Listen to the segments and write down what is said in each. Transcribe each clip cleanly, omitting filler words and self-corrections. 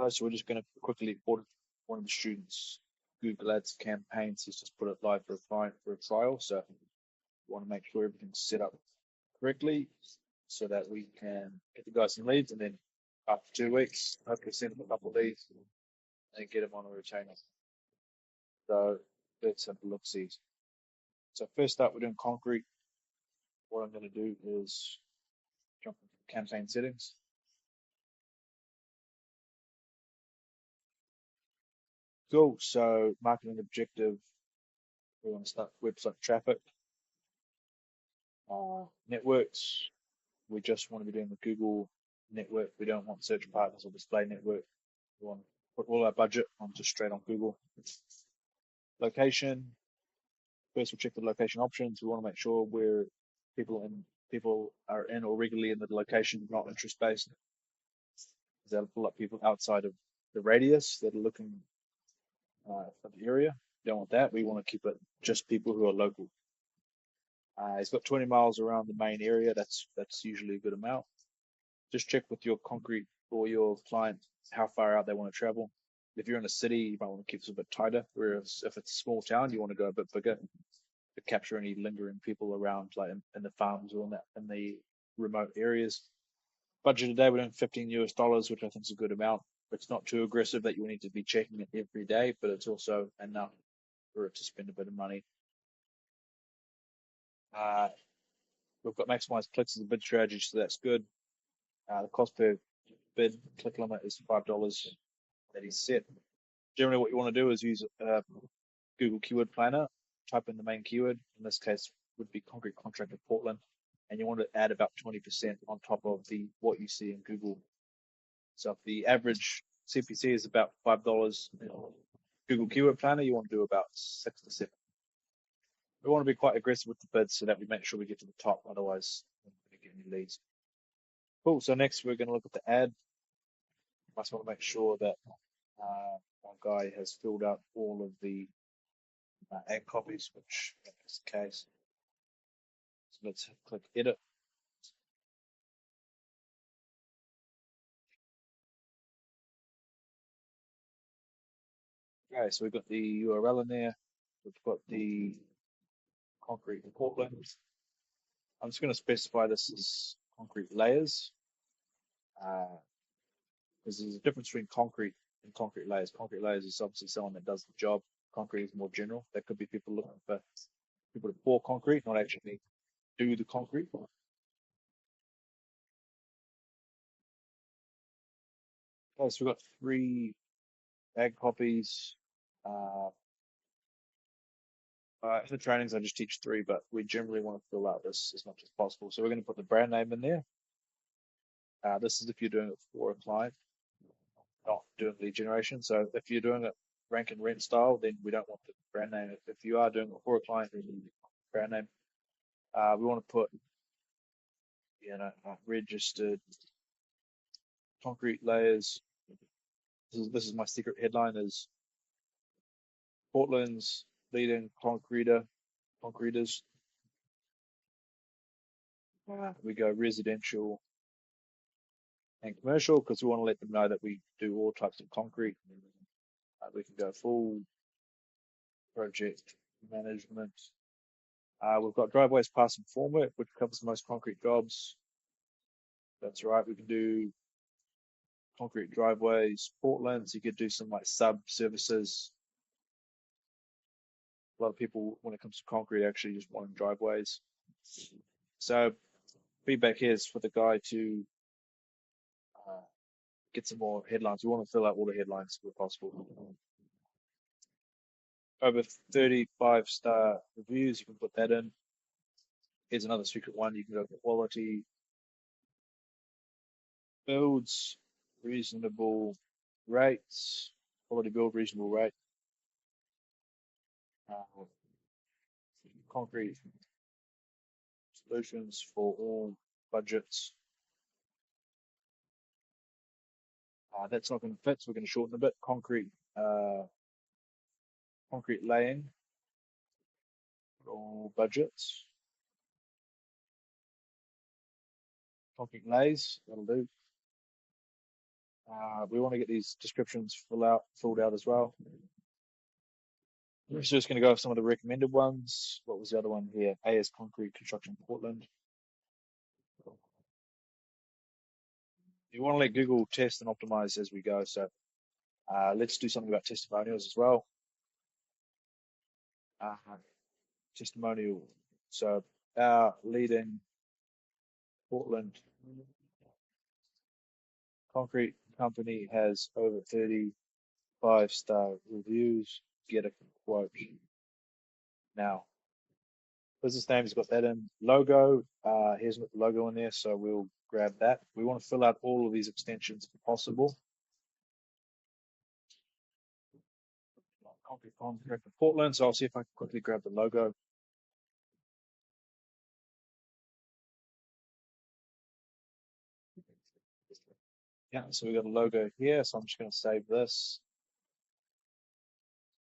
So we're just going to quickly audit one of the students' Google Ads campaigns. He's just put it live for a client for a trial. So we want to make sure everything's set up correctly so that we can get the guys some leads, and then after 2 weeks, hopefully send them a couple of leads and get them on a retainer. So let's have a look see. So first up, we're doing concrete. What I'm going to do is jump into campaign settings. Cool. So marketing objective, we want to start website traffic. Networks, we just want to be doing the Google network. We don't want search partners or display network. We want to put all our budget onto straight on Google. Location, first we'll check the location options. We want to make sure where people are in or regularly in the location, not interest based. That'll pull up people outside of the radius that are looking for the area. We don't want that. We want to keep it just people who are local. It's got 20 miles around the main area. That's usually a good amount. Just check with your concrete or your client how far out they want to travel. If you're in a city, you might want to keep it a bit tighter. Whereas if it's a small town, you want to go a bit bigger to capture any lingering people around, like in the farms or in the remote areas. Budget today, we're doing $15 US, which I think is a good amount. It's not too aggressive that you need to be checking it every day, but it's also enough for it to spend a bit of money. We've got maximized clicks as a bid strategy, so that's good. The cost per bid click limit is $5 that is set. Generally, what you want to do is use Google Keyword Planner, type in the main keyword. In this case, would be concrete contractor Portland, and you want to add about 20% on top of what you see in Google. So if the average CPC is about $5 in Google Keyword Planner, you want to do about 6 to 7. We want to be quite aggressive with the bids so that we make sure we get to the top. Otherwise, we're not going to get any leads. Cool. So next, we're going to look at the ad. Must want to make sure that our guy has filled out all of the ad copies, which is the case. So let's click edit. Okay, so we've got the URL in there. We've got the concrete Portland. I'm just going to specify this as concrete layers, because there's a difference between concrete and concrete layers. Concrete layers is obviously someone that does the job. Concrete is more general. There could be people looking for people to pour concrete, not actually do the concrete. Okay, so we've got 3 ad copies. In the trainings, I just teach 3, but we generally want to fill out this as much as possible. So we're going to put the brand name in there. This is if you're doing it for a client, not doing lead generation. So if you're doing it rank and rent style, then we don't want the brand name. If you are doing it for a client, then brand name. We want to put, registered concrete layers. This is my secret headline: is Portland's leading concreters. We go residential and commercial because we want to let them know that we do all types of concrete. We can go full project management. We've got driveways, pass and formwork, which covers most concrete jobs. That's right. We can do concrete driveways, Portland. So you could do some like sub services. A lot of people, when it comes to concrete, actually just want driveways. So feedback here is for the guy to get some more headlines. We want to fill out all the headlines where possible. Over 35-star reviews, you can put that in. Here's another secret one. You can go quality builds, reasonable rates, quality build, reasonable rate. Concrete solutions for all budgets. That's not going to fit, so we're going to shorten a bit. Concrete laying for all budgets. Concrete lays, that'll do. We want to get these descriptions filled out as well. We're just going to go with some of the recommended ones. What was the other one here? AS Concrete Construction Portland. You want to let Google test and optimize as we go. So let's do something about testimonials as well. Uh, testimonial. So our leading Portland concrete company has over 35-star reviews. Get a quote now. Business name's got that in. Logo, here's the logo in there, so we'll grab that. We want to fill out all of these extensions if possible. Concrete contractor Portland, so I'll see if I can quickly grab the logo. Yeah, so we've got a logo here, so I'm just going to save this.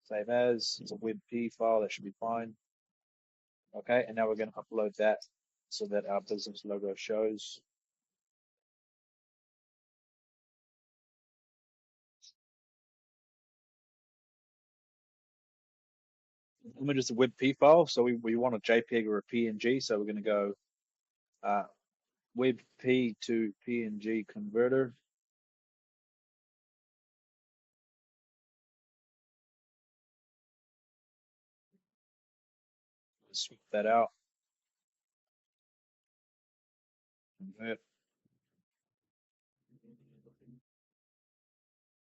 Save as. It's a WebP file, that should be fine. Okay, and now we're going to upload that so that our business logo shows. Image is a WebP file, so we want a JPEG or a PNG, so we're going to go WebP to PNG converter. Swap that out. Convert.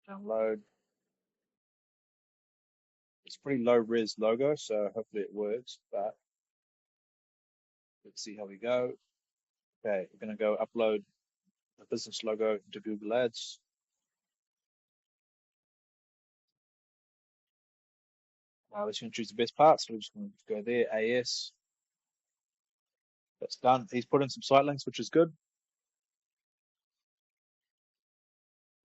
Download. It's pretty low res logo, so hopefully it works, but let's see how we go. Okay, we're going to go upload the business logo into Google Ads. We're just going to choose the best part, so we're just going to go there, AS. That's done. He's put in some site links, which is good.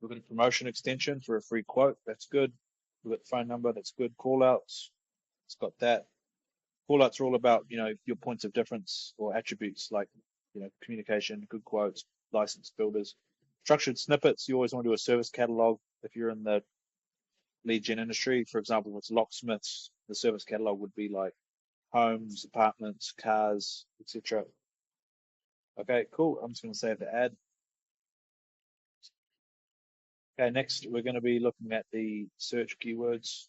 We've got a promotion extension for a free quote. That's good. We've got the phone number. That's good. Call outs. It's got that. Call outs are all about, your points of difference or attributes like, communication, good quotes, licensed builders. Structured snippets. You always want to do a service catalog. If you're in the lead gen industry, for example, if it's locksmiths, the service catalog would be like homes, apartments, cars, etc. Okay, cool. I'm just going to save the ad. Okay, next we're going to be looking at the search keywords.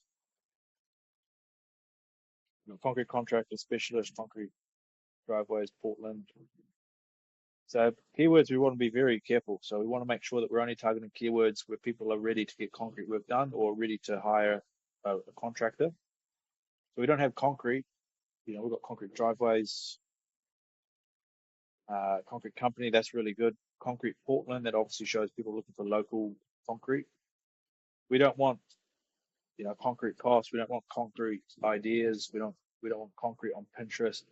Concrete contractor, specialist, concrete driveways, Portland. So keywords, we want to be very careful. So we want to make sure that we're only targeting keywords where people are ready to get concrete work done or ready to hire a contractor. So we don't have concrete. We've got concrete driveways, concrete company. That's really good. Concrete Portland. That obviously shows people looking for local concrete. We don't want, concrete costs. We don't want concrete ideas. We don't want concrete on Pinterest.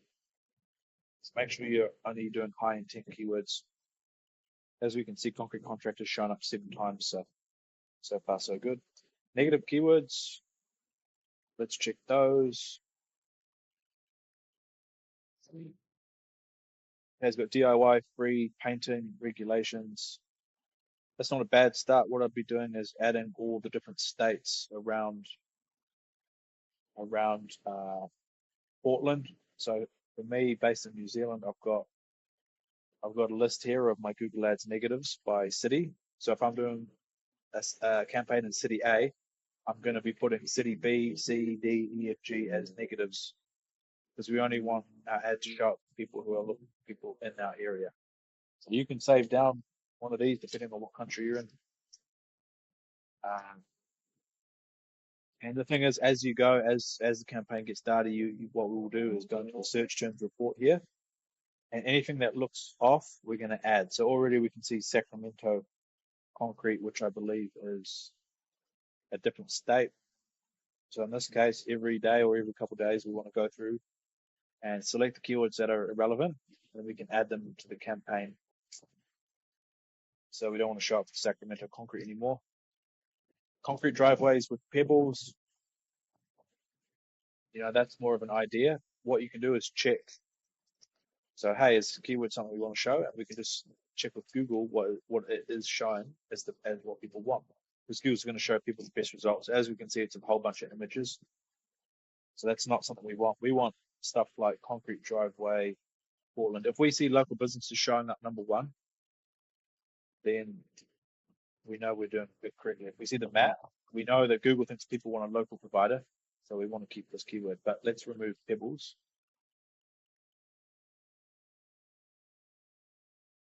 So make sure you're only doing high intent keywords. As we can see, concrete contractors shown up 7 times. So far, so good. Negative keywords. Let's check those. Has got DIY, free, painting, regulations. That's not a bad start. What I'd be doing is adding all the different states around Portland. So for me, based in New Zealand, I've got a list here of my Google Ads negatives by city. So if I'm doing a campaign in city A, I'm going to be putting city B, C, D, E, F, G as negatives because we only want our ads to show up people who are looking for people in our area. So you can save down one of these depending on what country you're in. And the thing is, as you go, as the campaign gets started, what we will do is go into the search terms report here, and anything that looks off, we're going to add. So already we can see Sacramento concrete, which I believe is a different state. So in this case, every day or every couple of days, we want to go through and select the keywords that are irrelevant, and we can add them to the campaign. So we don't want to show up for Sacramento concrete anymore. Concrete driveways with pebbles, that's more of an idea. What you can do is check So, hey, is keyword something we want to show? And we can just check with Google what it is showing as what people want. Because Google's going to show people the best results. As we can see, it's a whole bunch of images. So that's not something we want. We want stuff like concrete driveway, Portland. If we see local businesses showing up number one, then we know we're doing it correctly. If we see the map, we know that Google thinks people want a local provider, so we want to keep this keyword. But let's remove pebbles.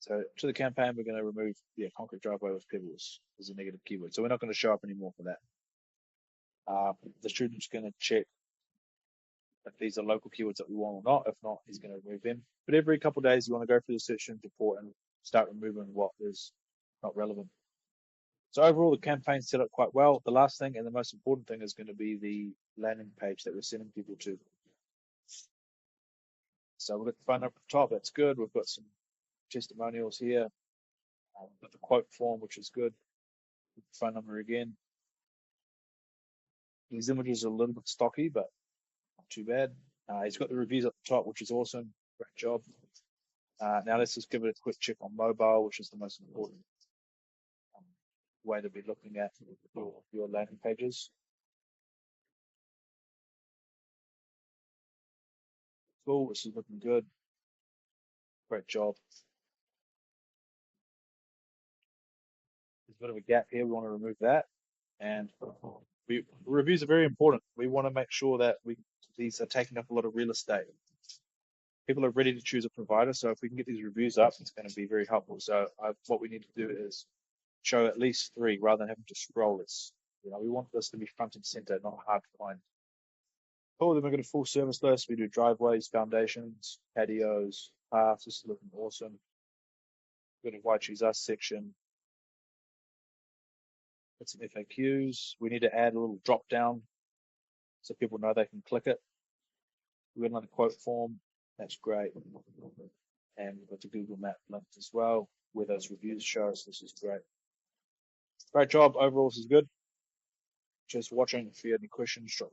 So to the campaign, we're going to remove concrete driveway with pebbles as a negative keyword. So we're not going to show up anymore for that. The student's going to check if these are local keywords that we want or not. If not, he's going to remove them. But every couple of days, you want to go through the search report and start removing what is not relevant. So overall, the campaign's set up quite well. The last thing and the most important thing is going to be the landing page that we're sending people to. So we've got the phone number at the top. That's good. We've got some testimonials here. We've got the quote form, which is good. Phone number again. These images are a little bit stocky, but not too bad. He's got the reviews at the top, which is awesome. Great job. Now let's just give it a quick check on mobile, which is the most important way to be looking at your landing pages. Cool, this is looking good. Great job. There's a bit of a gap here. We want to remove that. And reviews are very important. We want to make sure that these are taking up a lot of real estate. People are ready to choose a provider, so if we can get these reviews up, it's going to be very helpful. So what we need to do is show at least 3 rather than having to scroll this. We want this to be front and center, not hard to find. Cool, then we've got a full service list. We do driveways, foundations, patios, paths. This is looking awesome. We've got a Why Choose Us section. Got some FAQs. We need to add a little drop down so people know they can click it. We've got another quote form. That's great. And we've got the Google Map link as well, where those reviews show us. This is great. Great job. Overall, this is good. Just watching. If you have any questions, drop